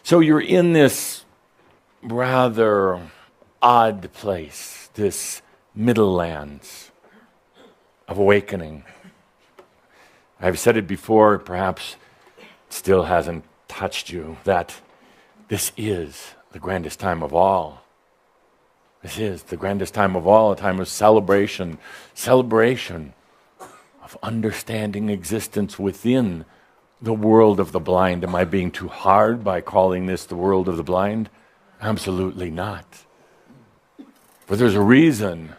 So you're in this rather odd place, this middle lands of awakening. I've said it before, perhaps it still hasn't touched you, that this is the grandest time of all. This is the grandest time of all, a time of celebration of understanding existence within the world of the blind. Am I being too hard by calling this the world of the blind? Absolutely not. But there's a reason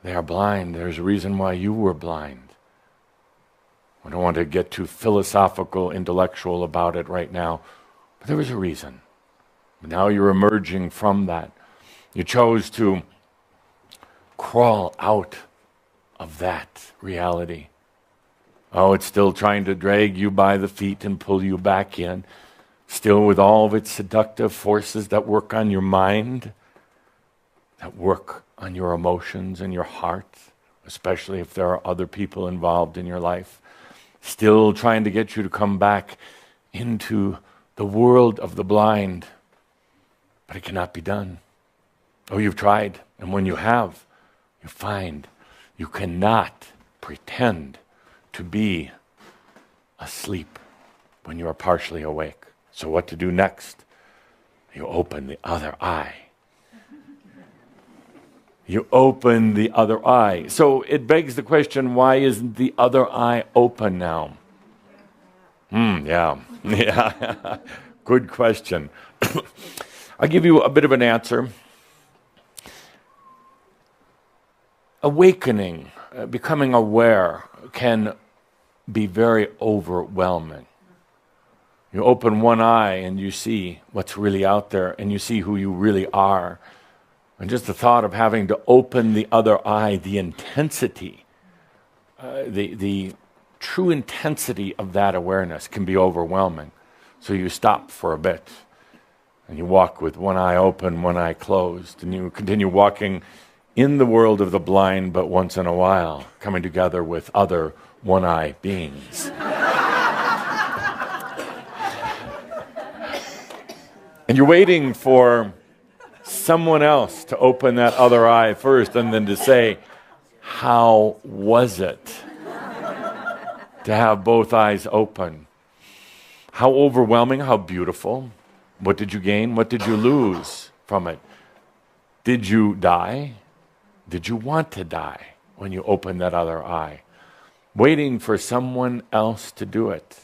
they are blind. There's a reason why you were blind. I don't want to get too philosophical, intellectual about it right now, but there was a reason. Now you're emerging from that. You chose to crawl out of that reality. Oh, it's still trying to drag you by the feet and pull you back in, still with all of its seductive forces that work on your mind, that work on your emotions and your heart, especially if there are other people involved in your life, still trying to get you to come back into the world of the blind. But it cannot be done. Oh, you've tried, and when you have, you find you cannot pretend to be asleep when you are partially awake. So what to do next? You open the other eye. You open the other eye. So it begs the question, why isn't the other eye open now? Yeah. Good question. I'll give you a bit of an answer. Awakening, becoming aware, can be very overwhelming. You open one eye and you see what's really out there, and you see who you really are. And just the thought of having to open the other eye, the intensity, the true intensity of that awareness can be overwhelming. So you stop for a bit, and you walk with one eye open, one eye closed, and you continue walking in the world of the blind, but once in a while, coming together with other one-eye beings. And you're waiting for someone else to open that other eye first, and then to say, how was it to have both eyes open? How overwhelming, how beautiful. What did you gain? What did you lose from it? Did you die? Did you want to die when you opened that other eye? Waiting for someone else to do it,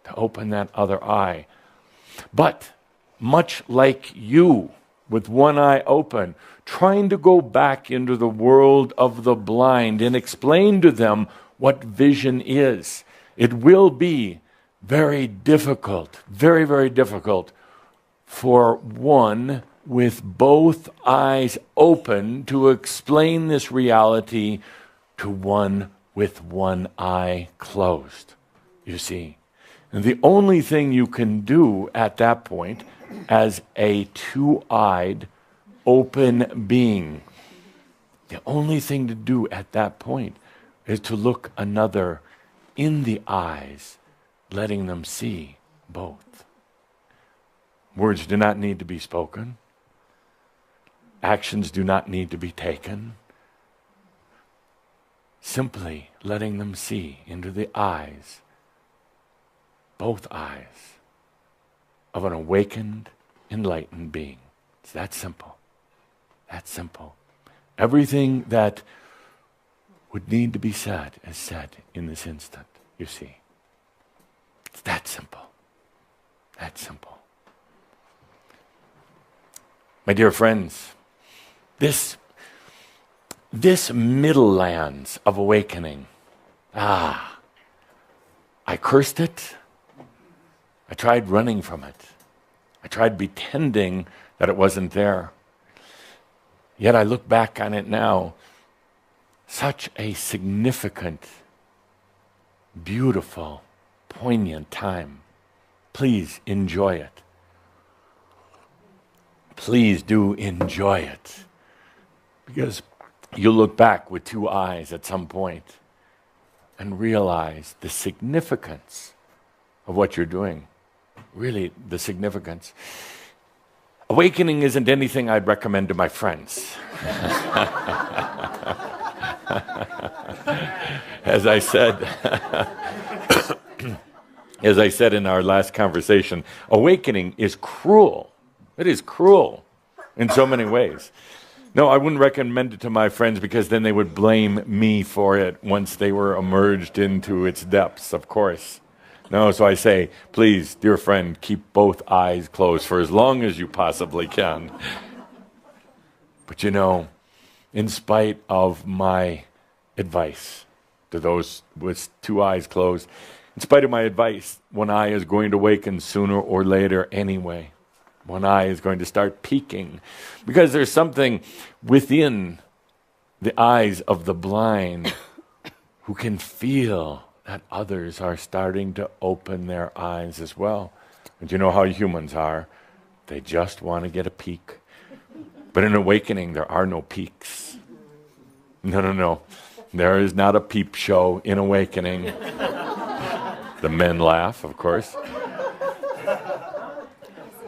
to open that other eye. But much like you, with one eye open, trying to go back into the world of the blind and explain to them what vision is, it will be very difficult, very, very difficult for one with both eyes open to explain this reality to one with one eye closed, you see. And the only thing you can do at that point as a two-eyed open being, the only thing to do at that point is to look another in the eyes, letting them see both. Words do not need to be spoken. Actions do not need to be taken. Simply letting them see into the eyes, both eyes, of an awakened, enlightened being. It's that simple. That simple. Everything that would need to be said is said in this instant, you see. It's that simple. That simple. My dear friends, this middle lands of awakening, I cursed it. I tried running from it. I tried pretending that it wasn't there. Yet I look back on it now, such a significant, beautiful, poignant time. Please enjoy it. Please do enjoy it. Because you'll look back with two eyes at some point and realize the significance of what you're doing. really the significance. Awakening isn't anything I'd recommend to my friends. As I said in our last conversation, awakening is cruel. It is cruel in so many ways. No, I wouldn't recommend it to my friends because then they would blame me for it once they were emerged into its depths, of course. No, so I say, please, dear friend, keep both eyes closed for as long as you possibly can. But you know, in spite of my advice to those with two eyes closed, in spite of my advice, one eye is going to awaken sooner or later anyway. One eye is going to start peeking because there's something within the eyes of the blind who can feel that others are starting to open their eyes as well. And you know how humans are. They just want to get a peek. But in awakening, there are no peeks. No. There is not a peep show in awakening. The men laugh, of course.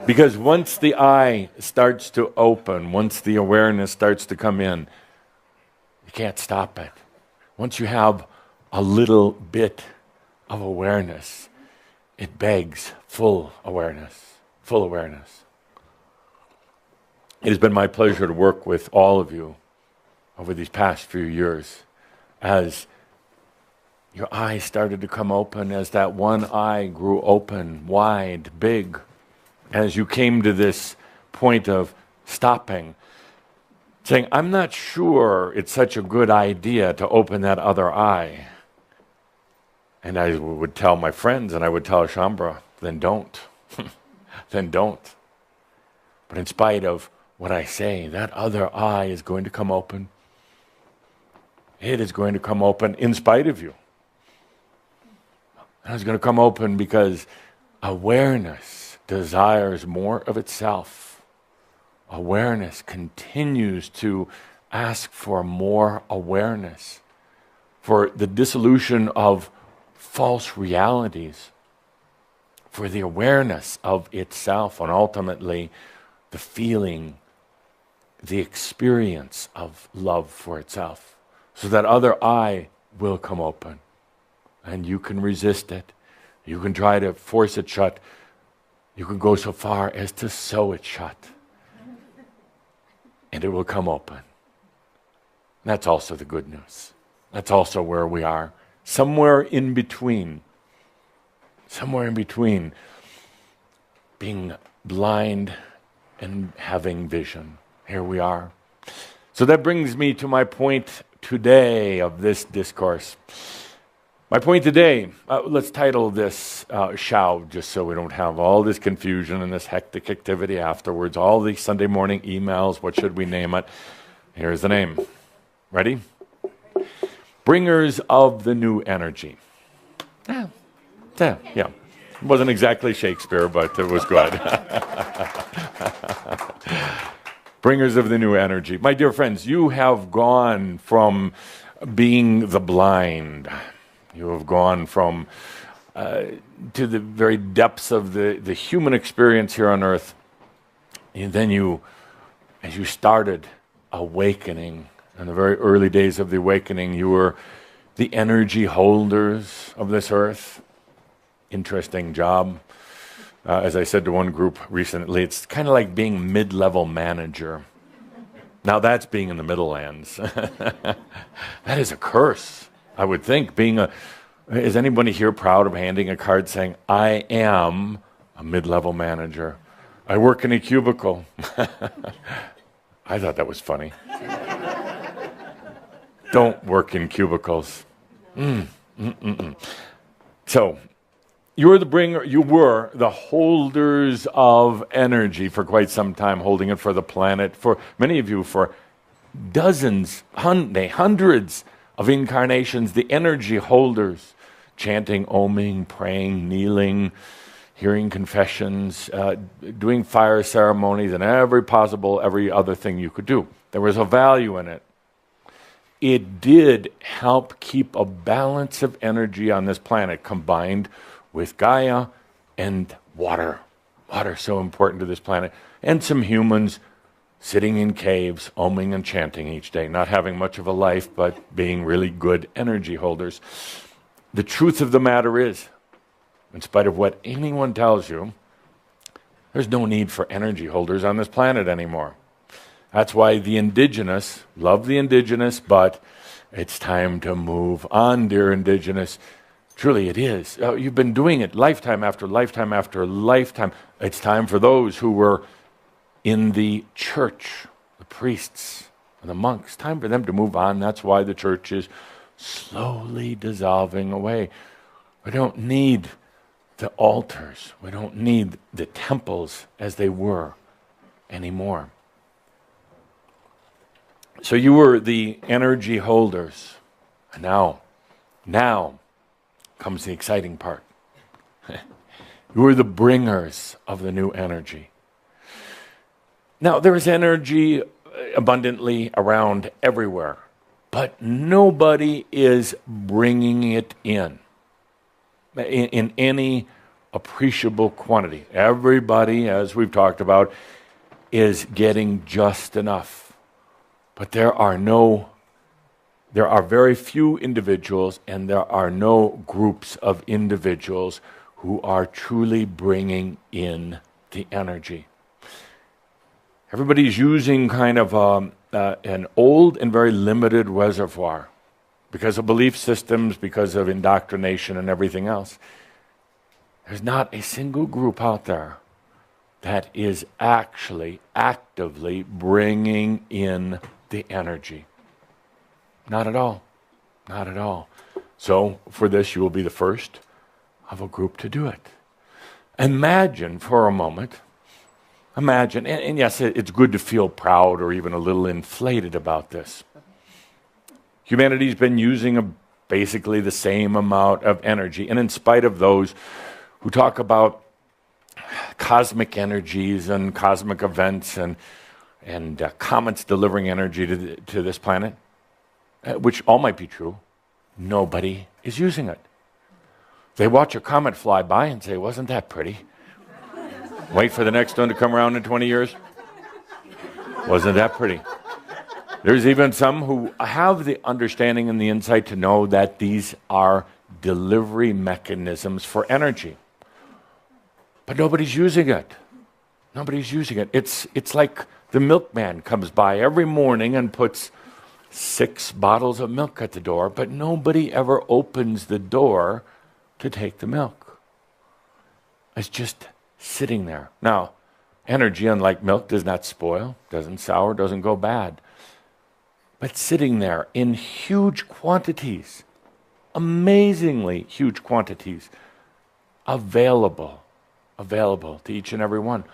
Because once the eye starts to open, once the awareness starts to come in, you can't stop it. Once you have a little bit of awareness, it begs full awareness, full awareness. It has been my pleasure to work with all of you over these past few years as your eyes started to come open, as that one eye grew open, wide, big, as you came to this point of stopping, saying, I'm not sure it's such a good idea to open that other eye. And I would tell my friends, and I would tell Shambra, then don't. Then don't. But in spite of what I say, that other eye is going to come open. It is going to come open in spite of you. And it's going to come open because awareness desires more of itself. Awareness continues to ask for more awareness, for the dissolution of false realities, for the awareness of itself, and ultimately the feeling, the experience of love for itself. So that other eye will come open, and you can resist it. You can try to force it shut. You can go so far as to sew it shut, and it will come open. That's also the good news. That's also where we are. Somewhere in between being blind and having vision. Here we are. So that brings me to my point today of this discourse. My point today, let's title this Shao, just so we don't have all this confusion and this hectic activity afterwards, all these Sunday morning emails, what should we name it? Here's the name. Ready? Bringers of the New Energy. Yeah. It wasn't exactly Shakespeare, but it was good. Bringers of the New Energy. My dear friends, you have gone from being the blind. You have gone from to the very depths of the human experience here on earth. And then as you started awakening, in the very early days of the awakening, you were the energy holders of this earth. Interesting job. As I said to one group recently, it's kind of like being mid-level manager. Now that's being in the Middlelands. That is a curse. I would think is anybody here proud of handing a card saying, I am a mid-level manager. I work in a cubicle. I thought that was funny. Don't work in cubicles. So, you were the holders of energy for quite some time, holding it for the planet, for many of you for dozens, hundreds of incarnations, the energy holders, chanting, oming, praying, kneeling, hearing confessions, doing fire ceremonies, and every other thing you could do. There was a value in it. It did help keep a balance of energy on this planet, combined with Gaia and water. Water is so important to this planet. And some humans sitting in caves, oming and chanting each day, not having much of a life, but being really good energy holders. The truth of the matter is, in spite of what anyone tells you, there's no need for energy holders on this planet anymore. That's why the indigenous, love the indigenous, but it's time to move on, dear indigenous. Truly it is. You've been doing it lifetime after lifetime after lifetime. It's time for those who were in the church, the priests and the monks, time for them to move on. That's why the church is slowly dissolving away. We don't need the altars. We don't need the temples as they were anymore. So you were the energy holders. And now comes the exciting part. You were the bringers of the new energy. Now, there is energy abundantly around everywhere, but nobody is bringing it in any appreciable quantity. Everybody, as we've talked about, is getting just enough. But there are very few individuals, and there are no groups of individuals who are truly bringing in the energy. Everybody's using kind of an old and very limited reservoir because of belief systems, because of indoctrination and everything else. There's not a single group out there that is actually actively bringing in the energy. Not at all. Not at all. So for this, you will be the first of a group to do it. Imagine for a moment, and yes, it's good to feel proud or even a little inflated about this. Humanity's been using basically the same amount of energy, and in spite of those who talk about cosmic energies and cosmic events and comets delivering energy to this planet, which all might be true, nobody is using it. They watch a comet fly by and say, "Wasn't that pretty?" Wait for the next one to come around in 20 years. Wasn't that pretty? There's even some who have the understanding and the insight to know that these are delivery mechanisms for energy. But nobody's using it. Nobody's using it. It's like the milkman comes by every morning and puts 6 bottles of milk at the door, but nobody ever opens the door to take the milk. It's just sitting there. Now, energy, unlike milk, does not spoil, doesn't sour, doesn't go bad. But sitting there in huge quantities, amazingly huge quantities, available to each and every one.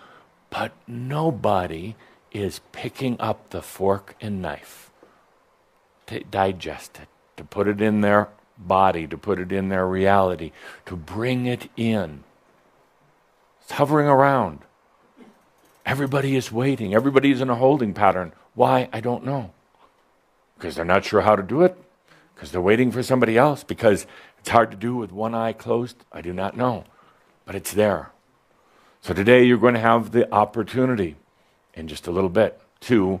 But nobody is picking up the fork and knife to digest it, to put it in their body, to put it in their reality, to bring it in. It's hovering around. Everybody is waiting. Everybody is in a holding pattern. Why? I don't know. Because they're not sure how to do it. Because they're waiting for somebody else. Because it's hard to do with one eye closed. I do not know. But it's there. So today you're going to have the opportunity, in just a little bit, to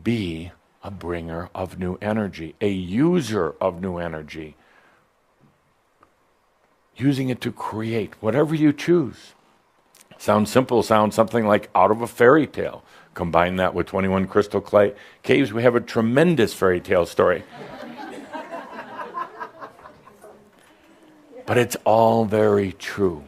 be a bringer of new energy, a user of new energy. Using it to create whatever you choose. Sounds simple, sounds something like out of a fairy tale. Combine that with 21 crystal caves, we have a tremendous fairy tale story. But it's all very true.